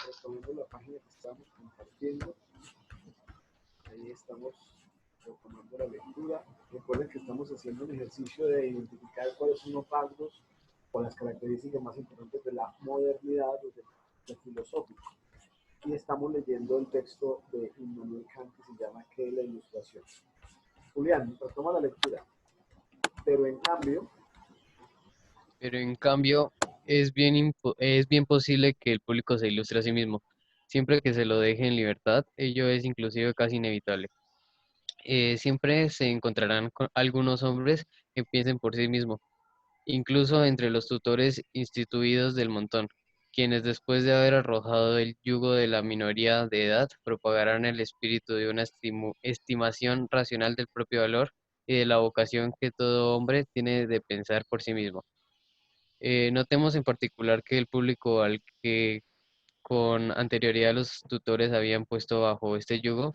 retomando la página que estamos compartiendo. Ahí estamos retomando la lectura. Recuerden que estamos haciendo un ejercicio de identificar cuáles son los rasgos o las características más importantes de la modernidad desde el filosófico. Y estamos leyendo el texto de Immanuel Kant que se llama ¿Qué es la ilustración? Julián, retoma la lectura. Pero en cambio, Pero en cambio es bien posible que el público se ilustre a sí mismo, siempre que se lo deje en libertad. Ello es inclusive casi inevitable. Siempre se encontrarán con algunos hombres que piensen por sí mismos, incluso entre los tutores instituidos del montón, quienes después de haber arrojado el yugo de la minoría de edad, propagarán el espíritu de una estimación racional del propio valor y de la vocación que todo hombre tiene de pensar por sí mismo. Notemos en particular que el público al que con anterioridad los tutores habían puesto bajo este yugo,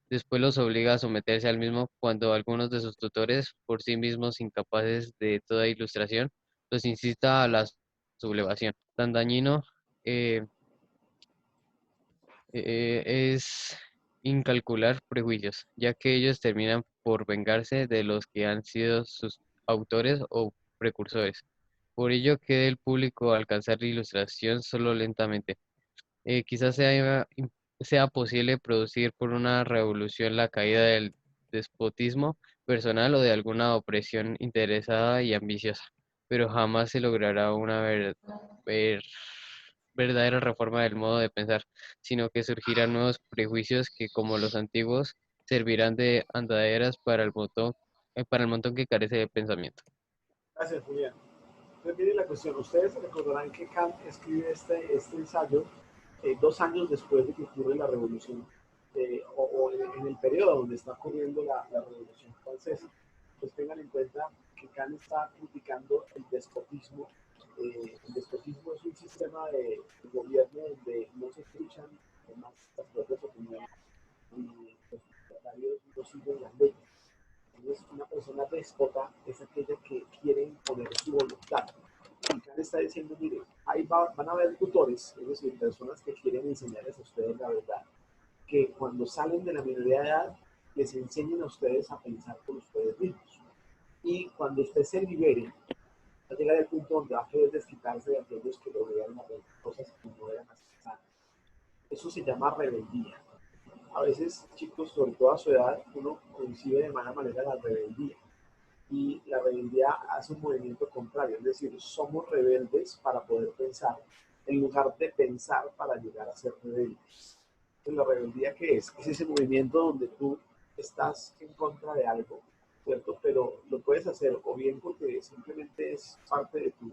después los obliga a someterse al mismo cuando algunos de sus tutores, por sí mismos incapaces de toda ilustración, los incita a la sublevación. Tan dañino eh, es incalcular prejuicios, ya que ellos terminan por vengarse de los que han sido sus autores o precursores. Por ello queda el público alcanzar la ilustración solo lentamente. Quizás sea posible producir por una revolución la caída del despotismo personal o de alguna opresión interesada y ambiciosa, pero jamás se logrará una ver- verdadera reforma del modo de pensar, sino que surgirán nuevos prejuicios que, como los antiguos, servirán de andaderas para el montón que carece de pensamiento. gracias Julián. Entonces viene la cuestión, ustedes recordarán que Kant escribe este ensayo 2 años después de que ocurre la revolución, o en el periodo donde está ocurriendo la revolución francesa. Pues tengan en cuenta que Kant está criticando el despotismo. El despotismo es un sistema de gobierno donde no se escuchan más las propias opiniones y los mandatarios no siguen las leyes. Entonces, una persona déspota es aquella que quiere imponer su voluntad. Y Kant está diciendo, mire, van a haber tutores, es decir, personas que quieren enseñarles a ustedes la verdad, que cuando salen de la minoría de edad, les enseñen a ustedes a pensar por ustedes mismos. Y cuando usted se libere, va a llegar el punto donde va a querer desquitarse de aquellos que lo vean hacer cosas que no eran así. Eso se llama rebeldía. A veces, chicos, sobre todo a su edad, uno concibe de mala manera la rebeldía. Y la rebeldía hace un movimiento contrario, es decir, somos rebeldes para poder pensar, en lugar de pensar para llegar a ser rebeldes. Entonces, ¿la rebeldía qué es? Es ese movimiento donde tú estás en contra de algo, ¿cierto? Pero lo puedes hacer o bien porque simplemente es parte de tu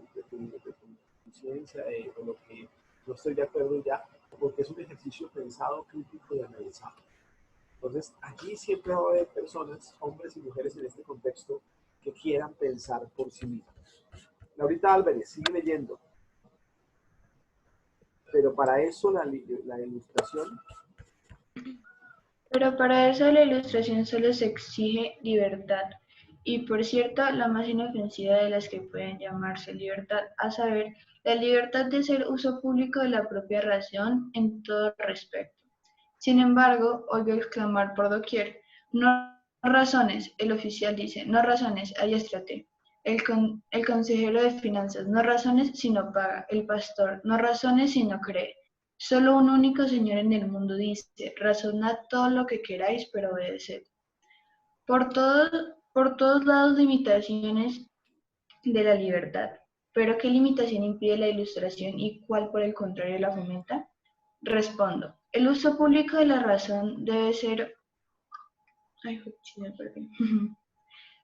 conciencia, de lo que no estoy de acuerdo ya, o porque es un ejercicio pensado, crítico y analizado. Entonces, aquí siempre va a haber personas, hombres y mujeres en este contexto, que quieran pensar por sí mismos. Laurita Álvarez, sigue leyendo. Pero para eso la ilustración. Pero para eso la ilustración solo se exige libertad, y por cierto, la más inofensiva de las que pueden llamarse libertad, a saber, la libertad de hacer uso público de la propia razón en todo respecto. Sin embargo, oigo exclamar por doquier, no razones, el oficial dice, no razones, ayéstrate. El consejero de finanzas, no razones si no paga. El pastor, no razones si no cree. Solo un único Señor en el mundo dice, razonad todo lo que queráis, pero obedeced. Por todos lados limitaciones de la libertad. ¿Pero qué limitación impide la ilustración y cuál por el contrario la fomenta? Respondo, el uso público de la razón debe ser... Ay,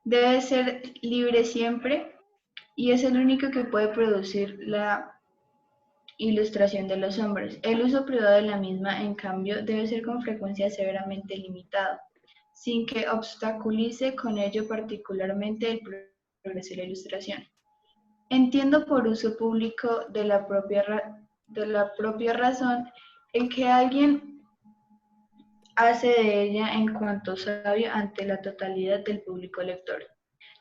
debe ser libre siempre y es el único que puede producir la ilustración de los hombres. El uso privado de la misma, en cambio, debe ser con frecuencia severamente limitado, sin que obstaculice con ello particularmente el progreso de la ilustración. Entiendo por uso público de la propia razón el que alguien hace de ella en cuanto sabio ante la totalidad del público lector.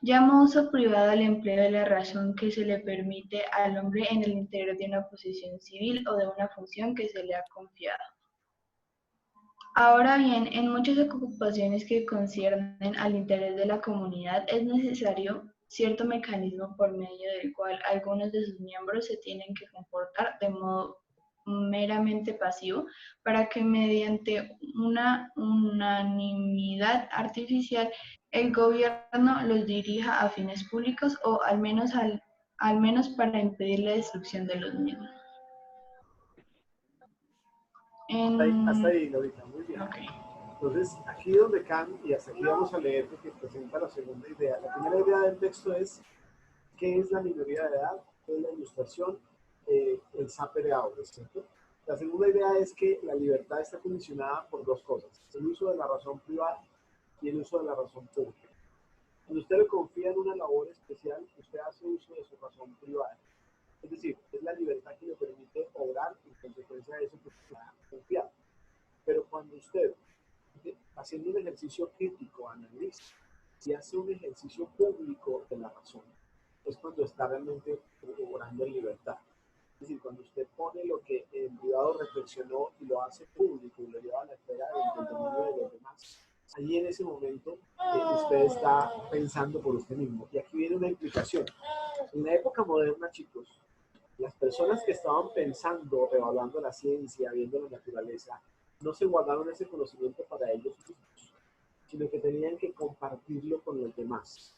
Llama uso privado al empleo de la razón que se le permite al hombre en el interior de una posición civil o de una función que se le ha confiado. Ahora bien, en muchas ocupaciones que conciernen al interés de la comunidad es necesario cierto mecanismo por medio del cual algunos de sus miembros se tienen que comportar de modo meramente pasivo para que mediante una unanimidad artificial el gobierno los dirija a fines públicos o al menos para impedir la destrucción de los mismos. Hasta ahí, Laurita, muy bien. Okay. Entonces, aquí donde Kant, y hasta aquí vamos a leer porque presenta la segunda idea. La primera idea del texto es: ¿qué es la minoría de edad? ¿Qué es la ilustración? El sapere aude, ¿cierto? La segunda idea es que la libertad está condicionada por dos cosas: el uso de la razón privada y el uso de la razón pública. Cuando usted le confía en una labor especial, usted hace uso de su razón privada. Es decir, es la libertad que le permite obrar en consecuencia de eso que usted ha confiado. Pero cuando usted, haciendo un ejercicio crítico, analiza y hace un ejercicio público de la razón, es cuando está realmente obrando en libertad. Es decir, cuando usted pone lo que en privado reflexionó y lo hace público y lo lleva a la esfera del dominio de los demás, allí en ese momento usted está pensando por usted mismo. Y aquí viene una implicación. En la época moderna, chicos, las personas que estaban pensando, revaluando la ciencia, viendo la naturaleza, no se guardaron ese conocimiento para ellos mismos, sino que tenían que compartirlo con los demás.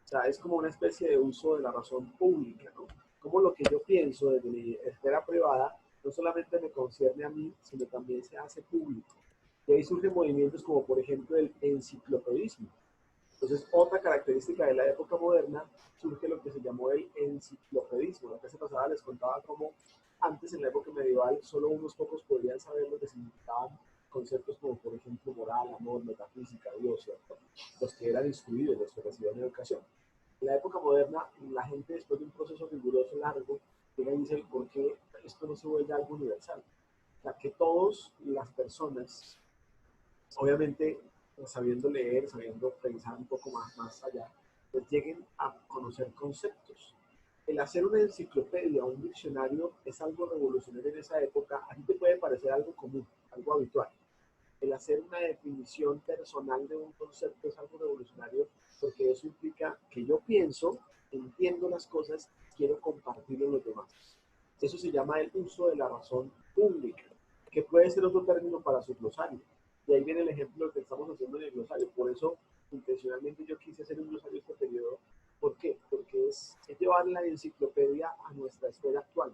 O sea, es como una especie de uso de la razón pública, ¿no? Como lo que yo pienso desde mi esfera privada no solamente me concierne a mí, sino también se hace público. Y ahí surgen movimientos como, por ejemplo, el enciclopedismo. Entonces, otra característica de la época moderna, surge lo que se llamó el enciclopedismo. La clase pasada les contaba cómo antes, en la época medieval, solo unos pocos podían saber lo que significaban conceptos como, por ejemplo, moral, amor, metafísica, Dios, ¿cierto? Los que eran instruidos, los que recibían educación. En la época moderna, la gente, después de un proceso riguroso largo, llega y dice: ¿por qué esto no se vuelve algo universal? O sea, que todas las personas, obviamente, sabiendo leer, sabiendo pensar un poco más allá, pues lleguen a conocer conceptos. El hacer una enciclopedia o un diccionario es algo revolucionario en esa época. A ti te puede parecer algo común, algo habitual. El hacer una definición personal de un concepto es algo revolucionario, porque eso implica que yo pienso, entiendo las cosas, quiero compartirlo con los demás. Eso se llama el uso de la razón pública, que puede ser otro término para su glosario. Y ahí viene el ejemplo que estamos haciendo en el glosario. Por eso, intencionalmente, yo quise hacer un glosario este periodo. ¿Por qué? Porque es llevar la enciclopedia a nuestra esfera actual.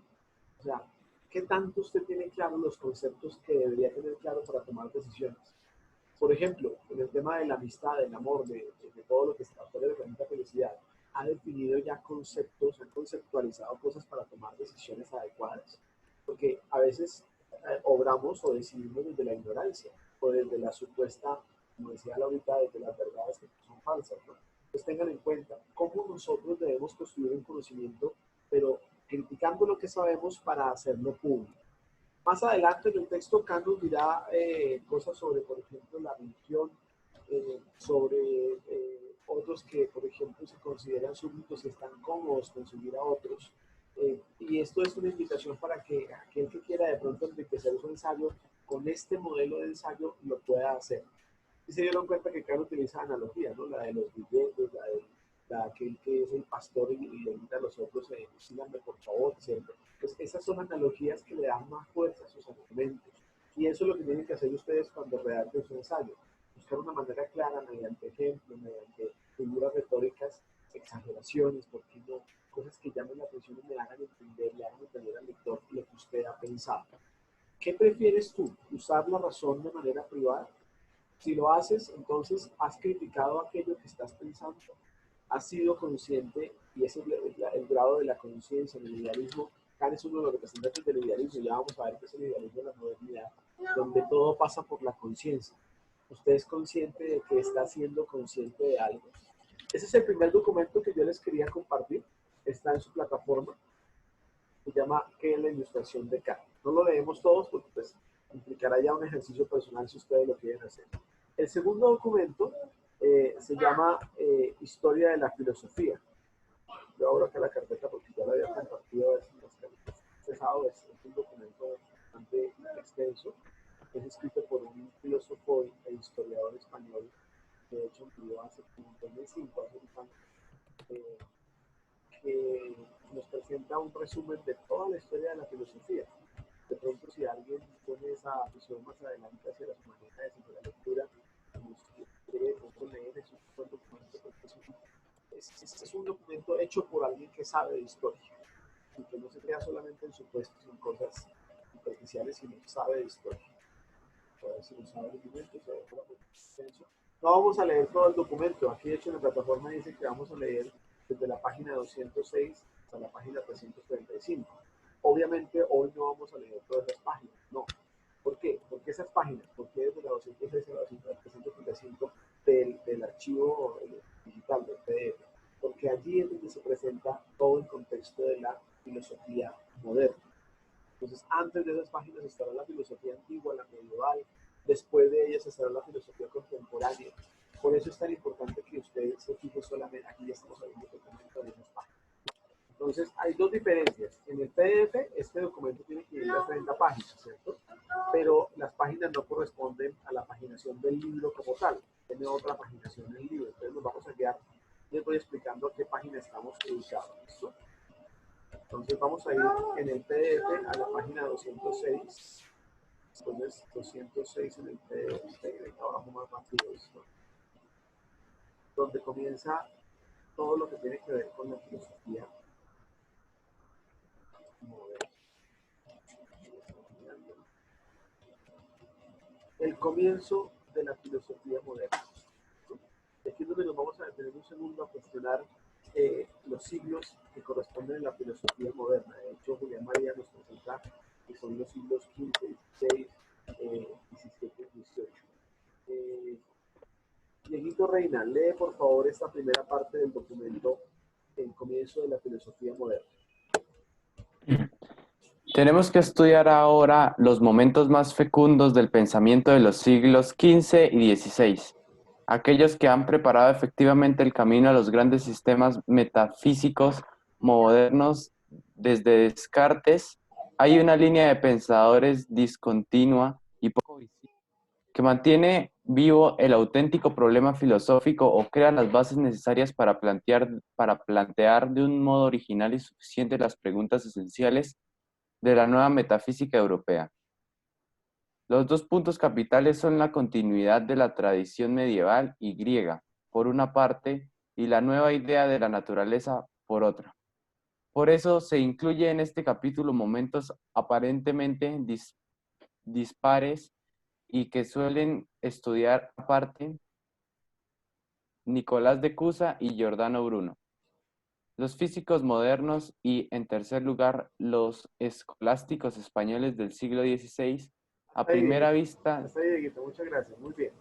O sea, ¿qué tanto usted tiene claro los conceptos que debería tener claro para tomar decisiones? Por ejemplo, en el tema de la amistad, del amor, de todo lo que está fuera de la felicidad, ha definido ya conceptos, ha conceptualizado cosas para tomar decisiones adecuadas. Porque a veces obramos o decidimos desde la ignorancia o desde la supuesta, como decía Laurita, desde las verdades que son falsas, ¿no? Pues tengan en cuenta cómo nosotros debemos construir un conocimiento, pero criticando lo que sabemos para hacerlo público. Más adelante en el texto, Kant nos dirá cosas sobre, por ejemplo, la religión, sobre otros que, por ejemplo, se consideran súbditos y están cómodos con seguir a otros. Y esto es una invitación para que aquel que quiera de pronto enriquecer su ensayo con este modelo de ensayo lo pueda hacer. Y se dieron cuenta que Kant utiliza analogías, ¿no? La de los billetes, la aquel que es el pastor y le grita a los otros: síganme por favor, siempre. Pues esas son analogías que le dan más fuerza a sus argumentos. Y eso es lo que tienen que hacer ustedes cuando redacten su ensayo. Buscar una manera clara mediante ejemplos, mediante figuras retóricas, exageraciones, porque no, cosas que llamen la atención y le hagan entender al lector lo que usted ha pensado. ¿Qué prefieres tú? ¿Usar la razón de manera privada? Si lo haces, entonces has criticado aquello que estás pensando, has sido consciente, y ese es el grado de la conciencia en el idealismo. Kant es uno de los representantes del idealismo. Ya vamos a ver qué es el idealismo de la modernidad, donde todo pasa por la conciencia. Usted es consciente de que está siendo consciente de algo. Ese es el primer documento que yo les quería compartir. Está en su plataforma. Se llama ¿Qué es la ilustración de Kant? No lo leemos todos porque pues implicará ya un ejercicio personal si ustedes lo quieren hacer. El segundo documento se llama historia de la filosofía. Yo abro acá la carpeta porque ya la había compartido a veces en las carpetas. Es un documento bastante extenso. Es escrito por un filósofo e historiador español, que de hecho murió hace como 2005, hace un año, que nos presenta un resumen de toda la historia de la filosofía. De pronto, si alguien tiene esa visión más adelante hacia las humanidades y de la lectura, nos quiere de pronto leer, es un buen documento, porque es un documento hecho por alguien que sabe de historia y que no se queda solamente en supuestos y en cosas superficiales, sino que sabe de historia. A ver si no sabe el documento, se ve por extenso. No vamos a leer todo el documento. Aquí, de hecho, en la plataforma dice que vamos a leer desde la página 206 hasta la página 335. Obviamente, hoy no vamos a leer todas las páginas, no. ¿Por qué? Porque esas páginas, porque desde la 206 a la 335 del archivo digital, del PDF, porque allí es donde se presenta todo el contexto de la filosofía moderna. Entonces, antes de esas páginas estará la filosofía antigua, la medieval, después de ellas estará la filosofía contemporánea. Por eso es tan importante que usted se fije solamente, aquí ya estamos hablando de esas páginas. Entonces, hay dos diferencias. En el PDF, este documento tiene 530 páginas, ¿cierto? Pero las páginas no corresponden a la paginación del libro como tal. Tiene otra paginación del libro. Entonces, nos vamos a guiar. Les voy explicando a qué página estamos ubicados. ¿Listo? Entonces, vamos a ir en el PDF a la página 206. Entonces, 206 en el PDF. De abajo más rápido. ¿Listo? Donde comienza todo lo que tiene que ver con la filosofía moderna. El comienzo de la filosofía moderna. Aquí es donde nos vamos a detener un segundo a cuestionar los siglos que corresponden a la filosofía moderna. De hecho, Julián María nos presenta que son los siglos XV, XVI, XVII, XVIII. Dieguito Reina, lee por favor esta primera parte del documento, el comienzo de la filosofía moderna. Tenemos que estudiar ahora los momentos más fecundos del pensamiento de los siglos XV y XVI, aquellos que han preparado efectivamente el camino a los grandes sistemas metafísicos modernos. Desde Descartes hay una línea de pensadores discontinua y poco visible que mantiene vivo el auténtico problema filosófico o crea las bases necesarias para plantear de un modo original y suficiente las preguntas esenciales de la nueva metafísica europea. Los dos puntos capitales son la continuidad de la tradición medieval y griega, por una parte, y la nueva idea de la naturaleza, por otra. Por eso se incluye en este capítulo momentos aparentemente dispares y que suelen estudiar aparte Nicolás de Cusa y Giordano Bruno, los físicos modernos y, en tercer lugar, los escolásticos españoles del siglo XVI, a primera vista... Hasta ahí, Dieguito, muchas gracias, muy bien.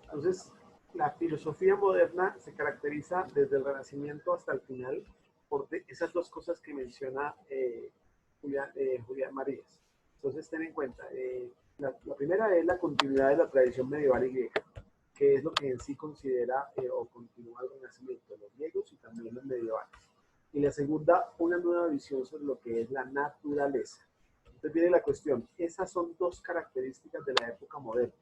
Entonces, la filosofía moderna se caracteriza desde el Renacimiento hasta el final por esas dos cosas que menciona Julián Marías. Entonces, ten en cuenta, la primera es la continuidad de la tradición medieval y griega, que es lo que en sí considera o continúa el Renacimiento, los griegos y también los medievales. Y la segunda, una nueva visión sobre lo que es la naturaleza. Entonces viene la cuestión, esas son dos características de la época moderna.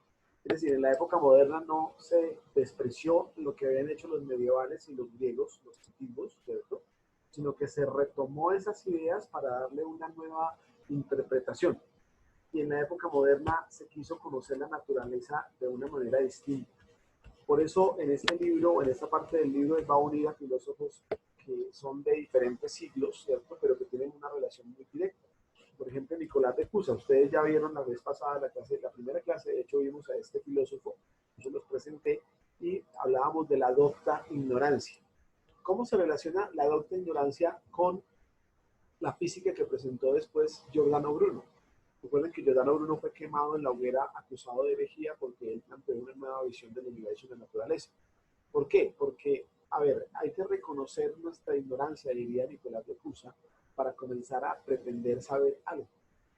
Es decir, en la época moderna no se despreció lo que habían hecho los medievales y los griegos, los antiguos, ¿cierto? Sino que se retomó esas ideas para darle una nueva interpretación. Y en la época moderna se quiso conocer la naturaleza de una manera distinta. Por eso en este libro, o en esta parte del libro, va a unir a filósofos que son de diferentes siglos, ¿cierto? Pero que tienen una relación muy directa. Por ejemplo, Nicolás de Cusa, ustedes ya vieron la vez pasada la primera clase, de hecho vimos a este filósofo, yo los presenté y hablábamos de la docta ignorancia. ¿Cómo se relaciona la docta ignorancia con la física que presentó después Giordano Bruno? Recuerden que Giordano Bruno fue quemado en la hoguera acusado de herejía porque él planteó una nueva visión del universo y de la naturaleza. ¿Por qué? Porque, a ver, hay que reconocer nuestra ignorancia, diría Nicolás de Cusa, para comenzar a pretender saber algo,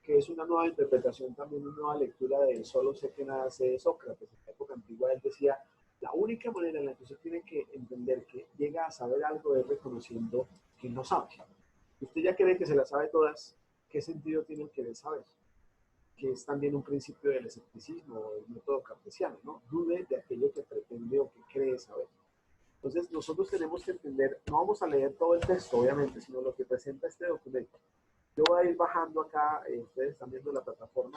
que es una nueva interpretación, también una nueva lectura de solo sé que nada sé de Sócrates. En la época antigua él decía, La única manera en la que usted tiene que entender que llega a saber algo es reconociendo que no sabe. Usted ya cree que se las sabe todas, ¿qué sentido tiene el querer saber? Que es también un principio del escepticismo o del método cartesiano, ¿no? Dude de aquello que pretende o que cree saber. Entonces, nosotros tenemos que entender, no vamos a leer todo el texto, obviamente, sino lo que presenta este documento. Yo voy a ir bajando acá, ustedes están viendo la plataforma,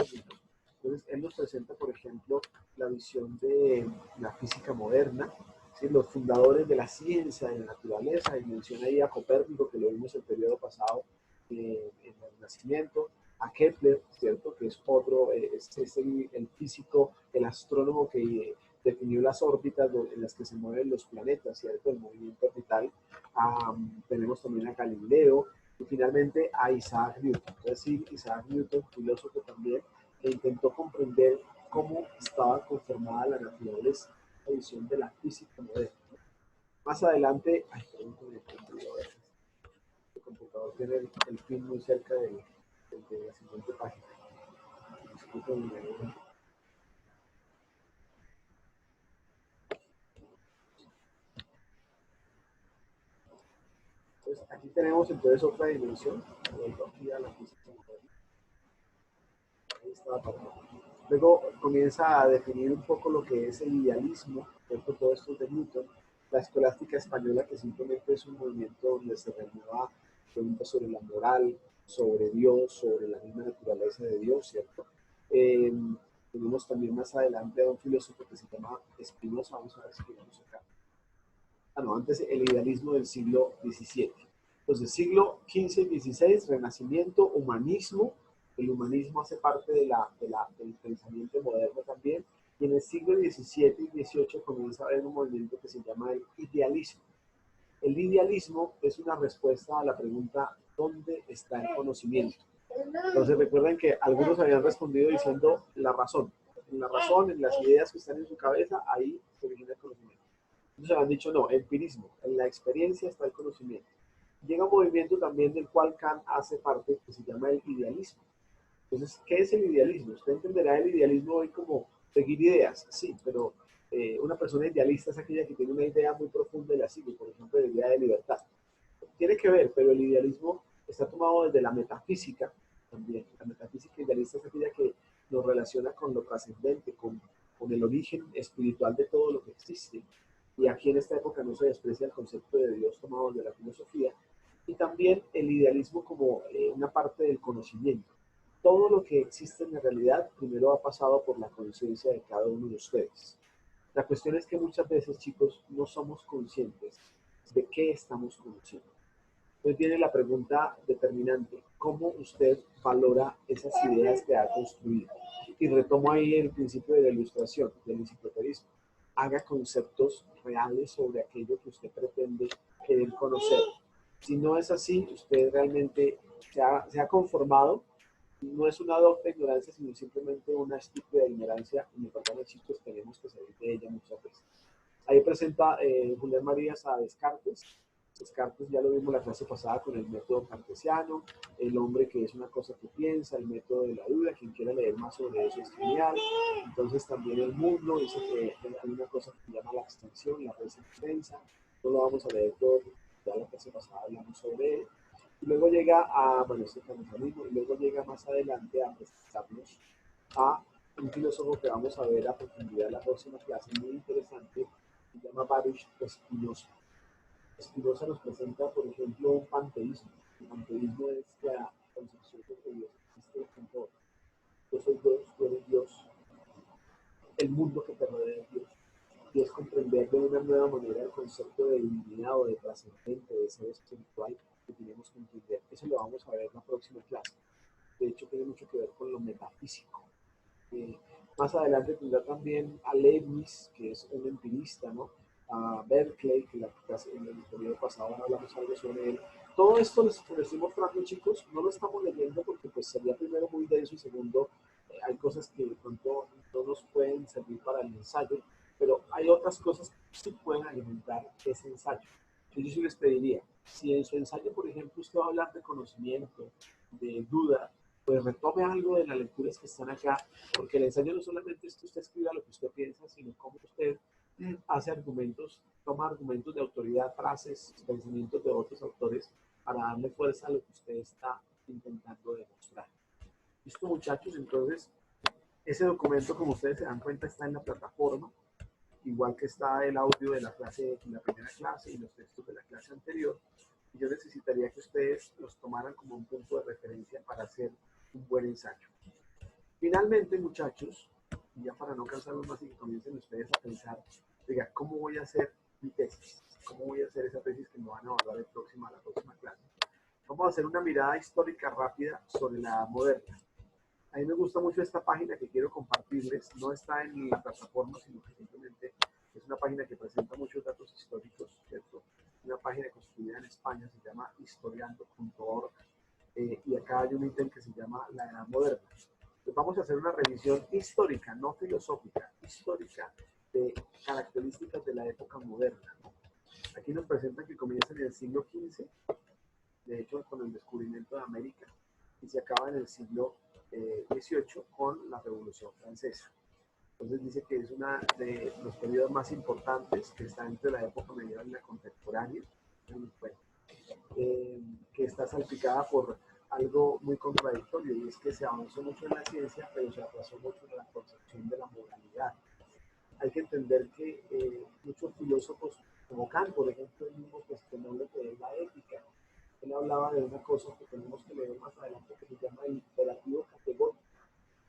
entonces él nos presenta, por ejemplo, la visión de la física moderna, ¿sí? Los fundadores de la ciencia, de la naturaleza, y menciona ahí a Copérnico, que lo vimos el periodo pasado en el Renacimiento, a Kepler, ¿cierto? Que es otro, es el físico, el astrónomo que definió las órbitas en las que se mueven los planetas, ¿cierto? El movimiento orbital. Tenemos también a Galileo, y finalmente a Isaac Newton. Entonces, sí, Isaac Newton, filósofo también, que intentó comprender cómo estaba conformada la naturaleza, la visión de la física moderna. Más adelante, el computador tiene el pin muy cerca de la siguiente página. Disculpen, entonces, aquí tenemos entonces otra dimensión. Aquí a la física moderna. Ahí está la parte. Luego comienza a definir un poco lo que es el idealismo, todo esto de Newton, la escolástica española, que simplemente es un movimiento donde se renueva preguntas sobre la moral, sobre Dios, sobre la misma naturaleza de Dios, ¿cierto? Tenemos también más adelante a un filósofo que se llama Spinoza, vamos a ver si tenemos acá. No, antes el idealismo del siglo XVII. Entonces, siglo XV y XVI, Renacimiento, humanismo. El humanismo hace parte del pensamiento moderno también. Y en el siglo XVII y XVIII comienza a haber un movimiento que se llama el idealismo. El idealismo es una respuesta a la pregunta, ¿dónde está el conocimiento? Entonces recuerden que algunos habían respondido diciendo la razón. En la razón, en las ideas que están en su cabeza, ahí se origina el conocimiento. Entonces han dicho no, empirismo, en la experiencia está el conocimiento. Llega un movimiento también del cual Kant hace parte que se llama el idealismo. Entonces, ¿qué es el idealismo? Usted entenderá el idealismo hoy como seguir ideas, sí, pero una persona idealista es aquella que tiene una idea muy profunda y la sigue, por ejemplo, la idea de libertad. Tiene que ver, pero el idealismo está tomado desde la metafísica también. La metafísica idealista es aquella que nos relaciona con lo trascendente, con el origen espiritual de todo lo que existe. Y aquí en esta época no se desprecia el concepto de Dios tomado de la filosofía, y también el idealismo como una parte del conocimiento. Todo lo que existe en la realidad primero ha pasado por la conciencia de cada uno de ustedes. La cuestión es que muchas veces, chicos, no somos conscientes de qué estamos conociendo. Entonces viene la pregunta determinante: ¿cómo usted valora esas ideas que ha construido? Y retomo ahí el principio de la ilustración, del enciclopedismo. Haga conceptos reales sobre aquello que usted pretende querer conocer. Si no es así, usted realmente se ha conformado. No es una docta ignorancia, sino simplemente una estúpida ignorancia, y me perdonan, chicos, tenemos que salir de ella muchas veces. Ahí presenta Julián Marías a Descartes. Descartes ya lo vimos la clase pasada con el método cartesiano, el hombre que es una cosa que piensa, el método de la duda. Quien quiera leer más sobre eso es genial. Entonces también el mundo dice que hay una cosa que se llama la extensión, la resistencia. No lo vamos a leer todo, ya la clase pasada hablamos sobre él. Y luego llega a, bueno, este y luego llega más adelante a presentarnos a un filósofo que vamos a ver a profundidad en la próxima clase, muy interesante, se llama Baruch Spinoza. Spinoza nos presenta, por ejemplo, un panteísmo. El panteísmo es la concepción de que Dios existe en todo. Yo soy Dios, tú eres Dios, el mundo que te rodea es Dios. Y es comprender de una nueva manera el concepto de divinidad o de trascendente, de ser espiritual, que tenemos que entender. Eso lo vamos a ver en la próxima clase. De hecho, tiene mucho que ver con lo metafísico. Más adelante tendrá también a Leibniz, que es un empirista, ¿no? A Berkeley, que en el periodo pasado hablamos algo sobre él. Todo esto les estoy mostrando, chicos, no lo estamos leyendo porque pues sería primero muy denso, y segundo, hay cosas que de pronto no nos pueden servir para el ensayo, pero hay otras cosas que sí pueden alimentar ese ensayo. Yo sí les pediría, si en su ensayo, por ejemplo, usted va a hablar de conocimiento, de duda, pues retome algo de las lecturas que están acá, porque el ensayo no solamente es que usted escriba lo que usted piensa, sino cómo usted hace argumentos, toma argumentos de autoridad, frases, pensamientos de otros autores para darle fuerza a lo que usted está intentando demostrar. ¿Listo, muchachos? Entonces, ese documento, como ustedes se dan cuenta, está en la plataforma, igual que está el audio de la clase, de la primera clase y los textos de la clase anterior. Y yo necesitaría que ustedes los tomaran como un punto de referencia para hacer un buen ensayo. Finalmente, muchachos, y ya para no cansarlos más y que comiencen ustedes a pensar, diga, ¿cómo voy a hacer mi tesis? ¿Cómo voy a hacer esa tesis que me van a abordar a la próxima clase? Vamos a hacer una mirada histórica rápida sobre la Edad Moderna. A mí me gusta mucho esta página que quiero compartirles. No está en la plataforma, sino que simplemente es una página que presenta muchos datos históricos, ¿cierto? Una página construida en España, se llama historiando.org, y acá hay un ítem que se llama la Edad Moderna. Entonces vamos a hacer una revisión histórica, no filosófica, histórica, de características de la época moderna. Aquí nos presentan que comienza en el siglo XV, de hecho con el descubrimiento de América, y se acaba en el siglo XVIII con la Revolución Francesa. Entonces dice que es uno de los periodos más importantes, que está entre la época medieval y la contemporánea, que está salpicada por algo muy contradictorio, y es que se avanzó mucho en la ciencia, pero se atrasó mucho en la concepción de la moralidad. Hay que entender que muchos filósofos, como Kant, por ejemplo, el mismo cuestionó lo que es la ética. Él hablaba de una cosa que tenemos que leer más adelante, que se llama el imperativo categórico.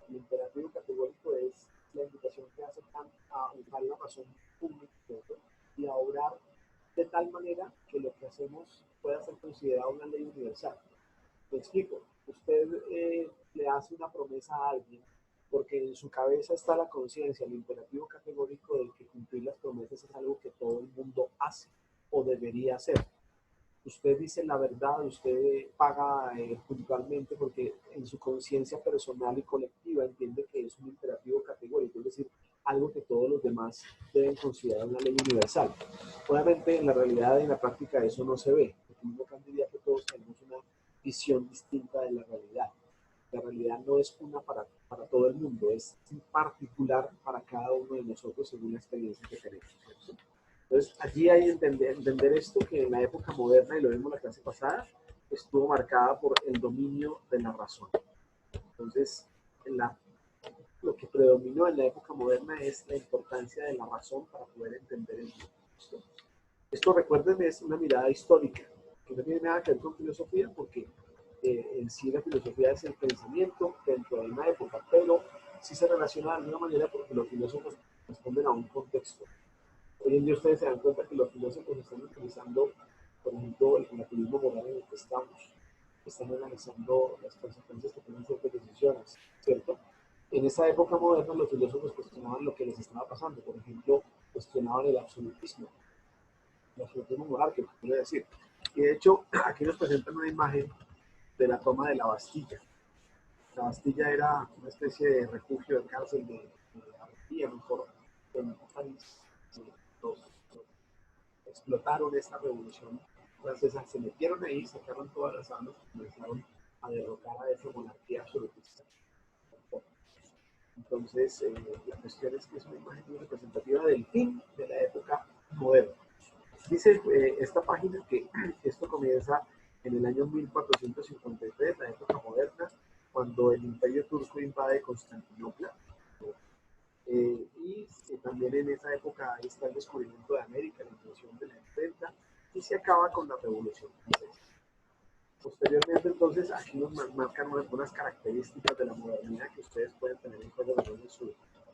El imperativo categórico es la invitación que hace Kant a usar la razón pública y a obrar de tal manera que lo que hacemos pueda ser considerado una ley universal. Me explico. Usted le hace una promesa a alguien porque en su cabeza está la conciencia, el imperativo categórico del que cumplir las promesas es algo que todo el mundo hace o debería hacer. Usted dice la verdad, usted paga puntualmente porque en su conciencia personal y colectiva entiende que es un imperativo categórico, es decir, algo que todos los demás deben considerar una ley universal. Obviamente en la realidad y en la práctica eso no se ve. El mismo Kant diría que todos tenemos una visión distinta de la realidad. La realidad no es una para todo el mundo, es particular para cada uno de nosotros según la experiencia que tenemos, ¿cierto? Entonces, allí hay que entender esto, que en la época moderna, y lo vimos en la clase pasada, estuvo marcada por el dominio de la razón. Entonces, lo que predominó en la época moderna es la importancia de la razón para poder entender el mundo. Esto, recuérdenme, es una mirada histórica, que no tiene nada que ver con filosofía, porque en sí la filosofía es el pensamiento dentro de una época, pero sí se relaciona de alguna manera porque los filósofos responden a un contexto. Hoy en día ustedes se dan cuenta que los filósofos están utilizando, por ejemplo, el relativismo moral en el que estamos. Están analizando las consecuencias que tienen ciertas decisiones, ¿cierto? En esa época moderna los filósofos cuestionaban lo que les estaba pasando. Por ejemplo, cuestionaban el absolutismo moral, que quiere decir. Y de hecho, aquí nos presentan una imagen de la toma de la Bastilla. La Bastilla era una especie de refugio, de cárcel de Argentina, mejor, en París. Los explotaron esta revolución francesa, se metieron ahí, sacaron todas las armas y comenzaron a derrocar a esa monarquía absolutista. Entonces, la cuestión es que es una imagen muy representativa del fin de la época moderna. Dice esta página que esto comienza en el año 1453, la época moderna, cuando el Imperio Turco invade Constantinopla. Y también en esa época está el descubrimiento de América, la invención de la imprenta, y se acaba con la Revolución Francesa. Posteriormente, entonces, aquí nos marcan algunas características de la modernidad que ustedes pueden tener en cuenta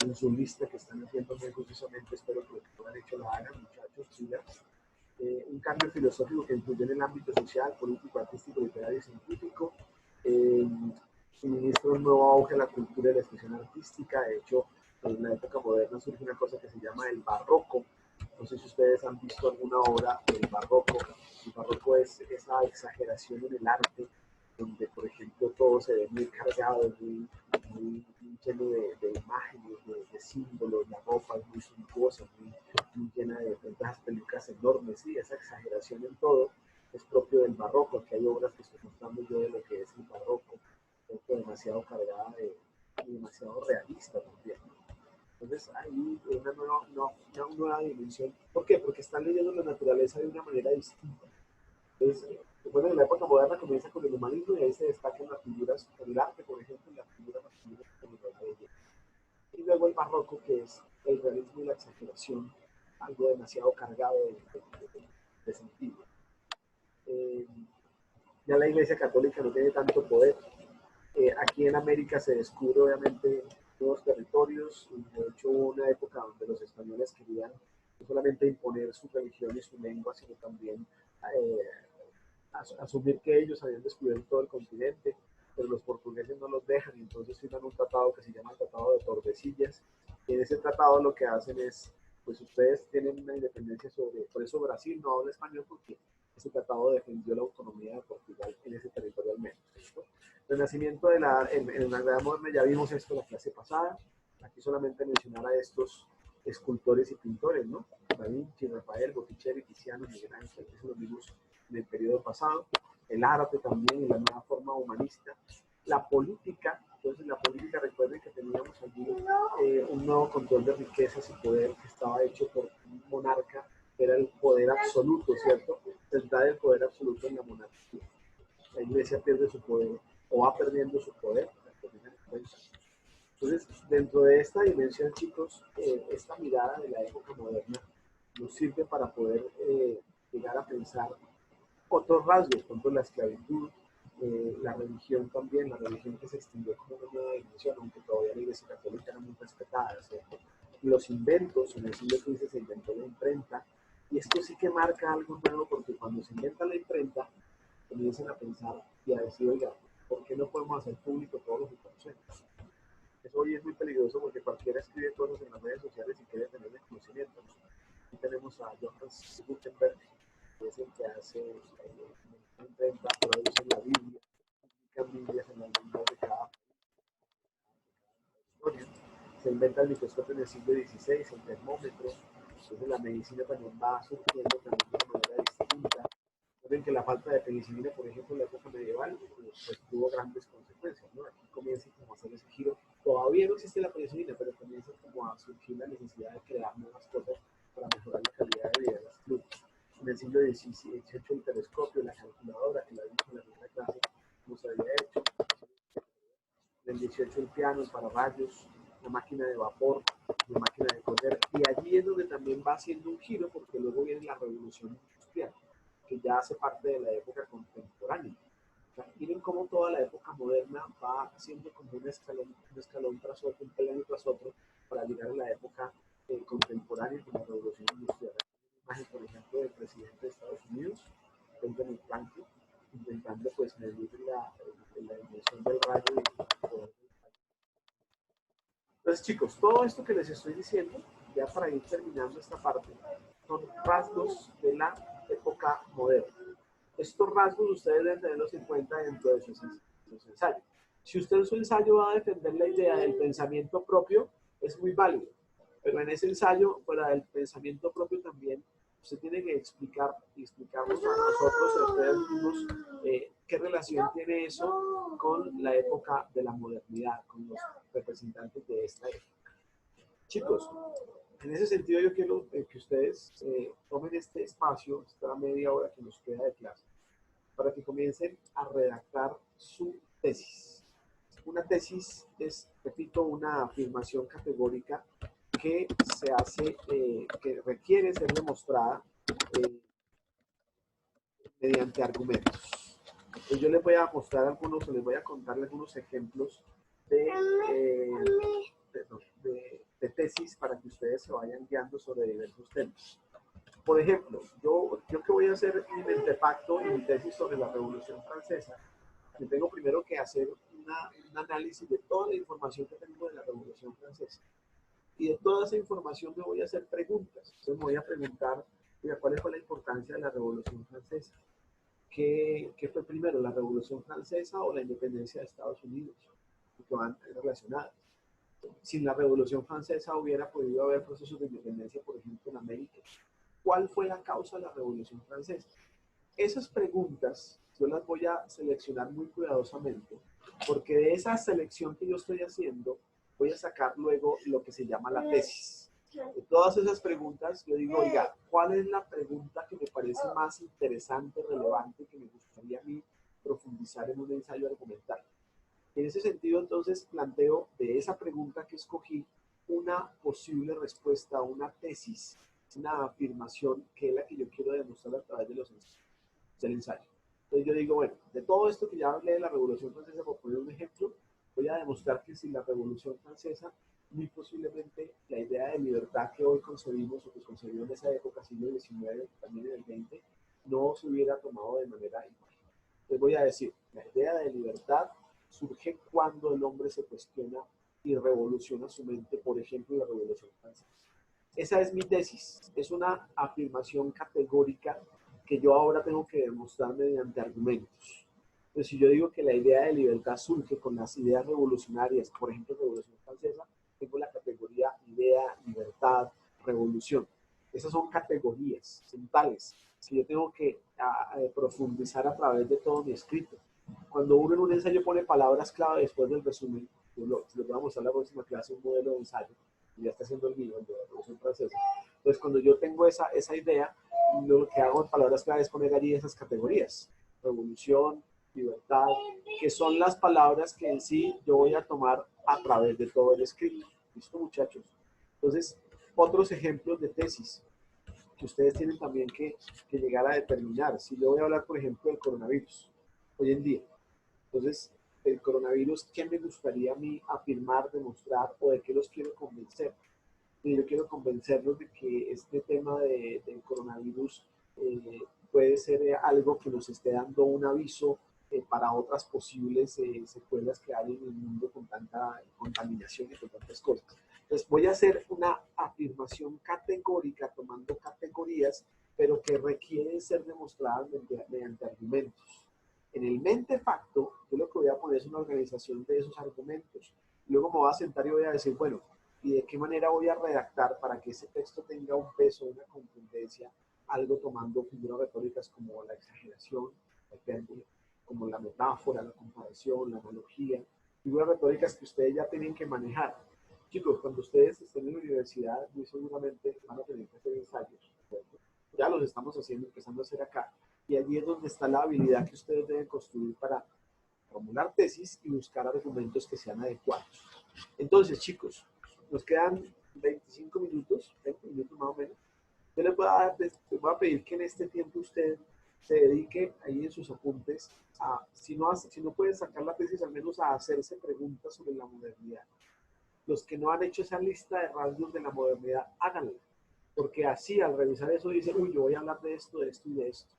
en su lista que están haciendo muy juiciosamente. Espero que lo que puedan hecho lo hagan, muchachos, chicas. Un cambio filosófico que influye en el ámbito social, político, artístico, literario y científico. Suministra un nuevo auge a la cultura y la expresión artística. De hecho, en la época moderna surge una cosa que se llama el barroco. No sé si ustedes han visto alguna obra del barroco. El barroco es esa exageración en el arte, donde, por ejemplo, todo se ve muy cargado, muy lleno de imágenes, de símbolos, la ropa es muy suntuosa, muy llena de esas pelucas enormes, ¿sí? Esa exageración en todo es propio del barroco, que hay obras que estoy mostrando yo de lo que es el barroco, demasiado cargada y demasiado realista también. Entonces Entonces, ahí una nueva dimensión. ¿Por qué? Porque están leyendo la naturaleza de una manera distinta. Entonces, después de la época moderna comienza con el humanismo y ahí se destacan las figuras, el arte, por ejemplo, las figuras como la belleza. Y luego el barroco, que es el realismo y la exageración, algo demasiado cargado de sentido. Ya la Iglesia Católica no tiene tanto poder. Aquí en América se descubre obviamente nuevos territorios, y de hecho hubo una época donde los españoles querían no solamente imponer su religión y su lengua, sino también asumir que ellos habían descubierto todo el continente, pero los portugueses no los dejan, y entonces firman un tratado que se llama el Tratado de Tordesillas, y en ese tratado lo que hacen es, pues ustedes tienen una independencia por eso Brasil no habla español, porque ese tratado defendió la autonomía de Portugal en ese territorio al menos. ¿Listo? El nacimiento en la Edad Moderna, ya vimos esto en la clase pasada, aquí solamente mencionar a estos escultores y pintores, ¿no? Da Vinci, Rafael, Botticelli, Tiziano, Miguel Ángel, eso lo vimos en el periodo pasado, el arte también, en la nueva forma humanista, la política. Entonces la política, recuerden que teníamos allí un nuevo control de riquezas y poder que estaba hecho por un monarca, que era el poder absoluto, ¿cierto? Centrar el poder absoluto en la monarquía. La iglesia pierde su poder, o va perdiendo su poder. Entonces, dentro de esta dimensión, chicos, esta mirada de la época moderna nos sirve para poder llegar a pensar otros rasgos, por ejemplo, la esclavitud, la religión también, la religión que se extendió como una nueva dimensión, aunque todavía la Iglesia Católica era muy respetada, ¿cierto? Los inventos, en el siglo XV se inventó la imprenta, y esto sí que marca algo nuevo, porque cuando se inventa la imprenta, comienzan a pensar y a decir, oiga, ¿por qué no podemos hacer público todo lo que conocemos? Eso hoy es muy peligroso, porque cualquiera escribe cosas en las redes sociales y quiere tener el conocimiento, ¿no? Aquí tenemos a Johannes Gutenberg, que es el que hace imprenta, traduce la Biblia, publica Biblias en las lenguas de cada historia. Se inventa el microscopio en el siglo XVI, el termómetro. Entonces la medicina también va surgiendo también de una manera distinta. Recuerden que la falta de penicilina, por ejemplo, en la época medieval, pues tuvo grandes consecuencias, ¿no? Aquí comienza como a hacer ese giro. Todavía no existe la penicilina, pero comienza como a surgir la necesidad de crear nuevas cosas para mejorar la calidad de vida de las frutas. En el siglo XVIII el telescopio, la calculadora, que la vimos en la primera clase, como se había hecho. En el XVIII el piano para rayos, la máquina de vapor, la máquina de coser, y allí es donde también va haciendo un giro, porque luego viene la revolución industrial, que ya hace parte de la época contemporánea. O sea, miren cómo toda la época moderna va haciendo como un escalón tras otro, un peldaño tras otro, para llegar a la época contemporánea con la revolución industrial. Una imagen, por ejemplo, del presidente de Estados Unidos, Benjamin Franklin, intentando pues medir la dimensión del rayo y el poder. Entonces, chicos, todo esto que les estoy diciendo, ya para ir terminando esta parte, son rasgos de la época moderna. Estos rasgos ustedes deben tenerlos en cuenta dentro de sus ensayos. Si usted en su ensayo va a defender la idea del pensamiento propio, es muy válido. Pero en ese ensayo, fuera del pensamiento propio también, usted tiene que explicarnos a nosotros, a ustedes mismos, qué relación tiene eso con la época de la modernidad, con los representantes de esta época. Chicos, en ese sentido yo quiero que ustedes tomen este espacio, esta media hora que nos queda de clase, para que comiencen a redactar su tesis. Una tesis es, repito, una afirmación categórica que se hace, que requiere ser demostrada mediante argumentos. Entonces yo les voy a mostrar algunos, o les voy a contar algunos ejemplos de tesis para que ustedes se vayan guiando sobre diversos temas. Por ejemplo, yo que voy a hacer mi mentepacto y mi tesis sobre la Revolución Francesa, yo tengo primero que hacer un análisis de toda la información que tengo de la Revolución Francesa. Y de toda esa información me voy a hacer preguntas. Entonces me voy a preguntar, mira, ¿cuál fue la importancia de la Revolución Francesa? ¿Qué fue primero, la Revolución Francesa o la independencia de Estados Unidos? Porque van relacionadas. Sin la Revolución Francesa hubiera podido haber procesos de independencia, por ejemplo, en América. ¿Cuál fue la causa de la Revolución Francesa? Esas preguntas yo las voy a seleccionar muy cuidadosamente, porque de esa selección que yo estoy haciendo, voy a sacar luego lo que se llama la tesis. De todas esas preguntas, yo digo, oiga, ¿cuál es la pregunta que me parece más interesante, relevante, que me gustaría a mí profundizar en un ensayo argumental? En ese sentido, entonces, planteo de esa pregunta que escogí una posible respuesta, una tesis, una afirmación que es la que yo quiero demostrar a través de del ensayo. Entonces yo digo, bueno, de todo esto que ya hablé de la Revolución Francesa, por poner un ejemplo, voy a demostrar que sin la Revolución Francesa, muy posiblemente la idea de libertad que hoy concebimos o que concebimos en esa época, siglo XIX, también en el XX, no se hubiera tomado de manera igual. Les voy a decir, la idea de libertad surge cuando el hombre se cuestiona y revoluciona su mente, por ejemplo, la Revolución Francesa. Esa es mi tesis, es una afirmación categórica que yo ahora tengo que demostrar mediante argumentos. Entonces, si yo digo que la idea de libertad surge con las ideas revolucionarias, por ejemplo, Revolución Francesa, tengo la categoría idea, libertad, revolución. Esas son categorías mentales que yo tengo que profundizar a través de todo mi escrito. Cuando uno en un ensayo pone palabras clave después del resumen, se lo voy a mostrar en la próxima clase, un modelo de ensayo, ya está haciendo el mío, el de la Revolución Francesa. Entonces, cuando yo tengo esa idea, lo que hago en palabras clave es poner allí esas categorías. Revolución, libertad, que son las palabras que en sí yo voy a tomar a través de todo el escrito. ¿Listo, muchachos? Entonces, otros ejemplos de tesis que ustedes tienen también que llegar a determinar. Si yo voy a hablar, por ejemplo, del coronavirus, hoy en día, entonces, el coronavirus, ¿qué me gustaría a mí afirmar, demostrar o de qué los quiero convencer? Y yo quiero convencerlos de que este tema del coronavirus puede ser algo que nos esté dando un aviso para otras posibles secuelas que hay en el mundo con tanta contaminación y con tantas cosas. Entonces voy a hacer una afirmación categórica tomando categorías, pero que requieren ser demostradas mediante argumentos. En el mente facto, yo lo que voy a poner es una organización de esos argumentos. Luego me voy a sentar y voy a decir, bueno, ¿y de qué manera voy a redactar para que ese texto tenga un peso, una contundencia, algo tomando figuras retóricas como la exageración, la hipérbole, como la metáfora, la comparación, la analogía, figuras retóricas que ustedes ya tienen que manejar? Chicos, cuando ustedes estén en la universidad, muy seguramente van a tener que hacer ensayos, ¿cierto? Ya los estamos haciendo, empezando a hacer acá. Y allí es donde está la habilidad que ustedes deben construir para formular tesis y buscar argumentos que sean adecuados. Entonces, chicos, nos quedan 25 minutos, 20 minutos más o menos. Yo les voy a pedir que en este tiempo usted se dedique ahí en sus apuntes a, si no pueden sacar la tesis, al menos a hacerse preguntas sobre la modernidad. Los que no han hecho esa lista de rasgos de la modernidad, háganla. Porque así, al revisar eso, dicen, uy, yo voy a hablar de esto y de esto.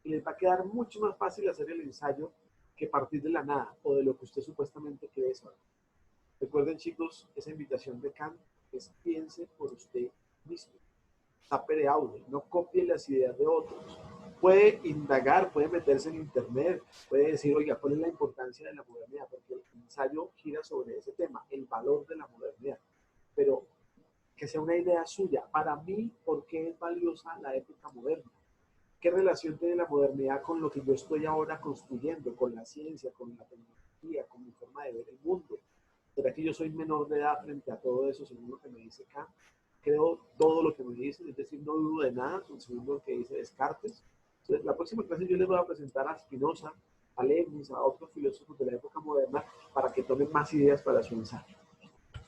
Y les va a quedar mucho más fácil hacer el ensayo que partir de la nada o de lo que usted supuestamente cree saber. Recuerden, chicos, esa invitación de Kant es piense por usted mismo. Tape de audio, no copie las ideas de otros. Puede indagar, puede meterse en internet, puede decir, oiga, ¿cuál es la importancia de la modernidad? Porque el ensayo gira sobre ese tema, el valor de la modernidad. Pero que sea una idea suya. Para mí, ¿por qué es valiosa la época moderna? ¿Qué relación tiene la modernidad con lo que yo estoy ahora construyendo, con la ciencia, con la tecnología, con mi forma de ver el mundo? ¿Será que yo soy menor de edad frente a todo eso, según lo que me dice Kant? Creo todo lo que me dice, es decir, no dudo de nada, según lo que dice Descartes. Entonces, la próxima clase yo les voy a presentar a Spinoza, a Leibniz, a otros filósofos de la época moderna, para que tomen más ideas para su ensayo.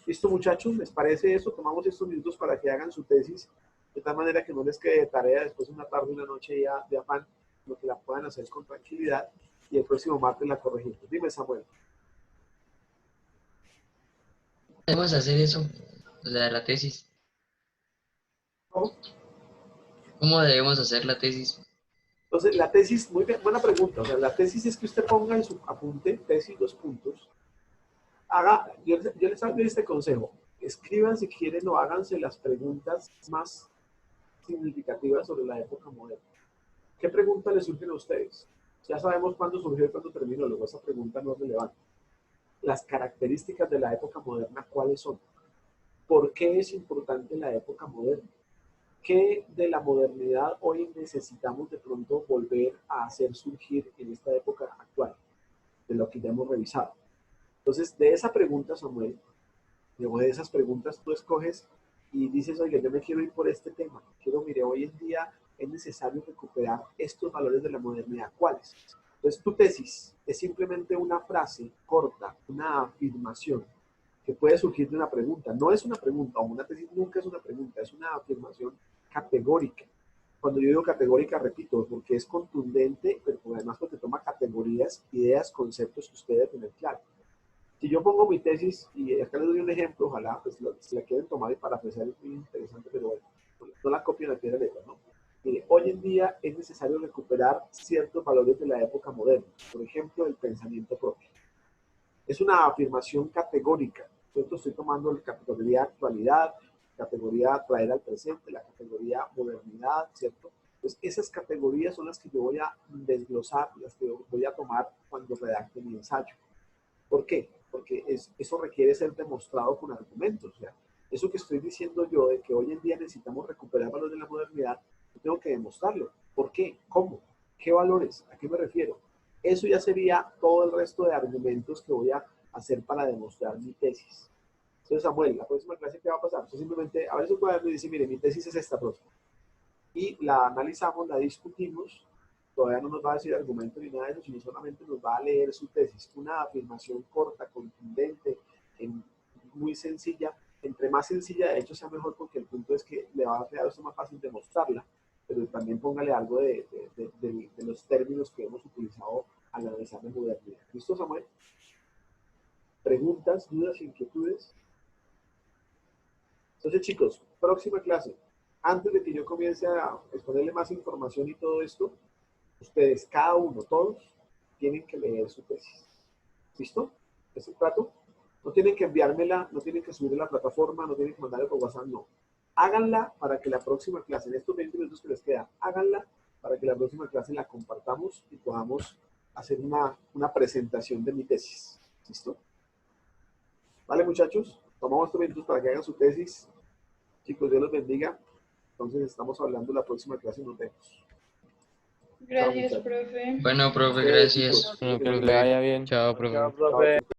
¿Listo, muchachos? ¿Les parece eso? Tomamos estos minutos para que hagan su tesis, de tal manera que no les quede de tarea después de una tarde, una noche ya de afán, lo que la puedan hacer con tranquilidad, y el próximo martes la corregimos. Dime, Samuel. Debemos hacer eso, la tesis. ¿Cómo? ¿Cómo debemos hacer la tesis? Entonces, la tesis, muy bien, buena pregunta. O sea, la tesis es que usted ponga en su apunte, tesis, 2 puntos. Yo les doy este consejo. Escriban si quieren o háganse las preguntas más significativas sobre la época moderna. ¿Qué preguntas les surgen a ustedes? Ya sabemos cuándo surgió y cuándo terminó, luego esa pregunta no es relevante. Las características de la época moderna, ¿cuáles son? ¿Por qué es importante la época moderna? ¿Qué de la modernidad hoy necesitamos de pronto volver a hacer surgir en esta época actual? De lo que ya hemos revisado. Entonces, de esa pregunta, Samuel, Luego de esas preguntas tú escoges y dices, oye, yo me quiero ir por este tema. Mire, hoy en día es necesario recuperar estos valores de la modernidad. ¿Cuáles? Entonces, tu tesis es simplemente una frase corta, una afirmación que puede surgir de una pregunta. No es una pregunta, o una tesis nunca es una pregunta, es una afirmación categórica. Cuando yo digo categórica, repito, porque es contundente, pero además porque toma categorías, ideas, conceptos que usted debe tener claro. Si yo pongo mi tesis, y acá les doy un ejemplo, ojalá, pues si la quieren tomar y parafrasear es muy interesante, pero bueno, no la copien a pie de letra, ¿no? Mire, hoy en día es necesario recuperar ciertos valores de la época moderna, por ejemplo, el pensamiento propio. Es una afirmación categórica. Yo estoy tomando la categoría actualidad, categoría traer al presente, la categoría modernidad, ¿cierto? Pues esas categorías son las que yo voy a desglosar, las que yo voy a tomar cuando redacte mi ensayo. ¿Por qué? Porque eso requiere ser demostrado con argumentos. O sea, eso que estoy diciendo yo de que hoy en día necesitamos recuperar valores de la modernidad, yo tengo que demostrarlo. ¿Por qué? ¿Cómo? ¿Qué valores? ¿A qué me refiero? Eso ya sería todo el resto de argumentos que voy a hacer para demostrar mi tesis. Entonces, Samuel, la próxima clase, ¿qué va a pasar? Usted simplemente abre su cuaderno y dice, mire, mi tesis es esta próxima. Y la analizamos, la discutimos. Todavía no nos va a decir argumento ni nada de eso, sino solamente nos va a leer su tesis. Una afirmación corta, contundente, muy sencilla. Entre más sencilla, de hecho, sea mejor, porque el punto es que le va a quedar esto más fácil de mostrarla, pero también póngale algo de los términos que hemos utilizado al analizar la modernidad. ¿Listo, Samuel? ¿Preguntas, dudas, inquietudes? Entonces, chicos, próxima clase. Antes de que yo comience a exponerle más información y todo esto, ustedes, cada uno, todos, tienen que leer su tesis. ¿Listo? ¿Es el trato? No tienen que enviármela, no tienen que subirla a la plataforma, no tienen que mandarla por WhatsApp, no. Háganla para que la próxima clase, en estos 20 minutos que les quedan, háganla para que la próxima clase la compartamos y podamos hacer una presentación de mi tesis. ¿Listo? Vale, muchachos, tomamos estos minutos para que hagan su tesis. Chicos, Dios los bendiga. Entonces estamos hablando la próxima clase y nos vemos. Gracias, profe. Bueno, profe, Ustedes, gracias. chicos, Bueno, que Que les le vaya bien. chao, profe. Chao, profe.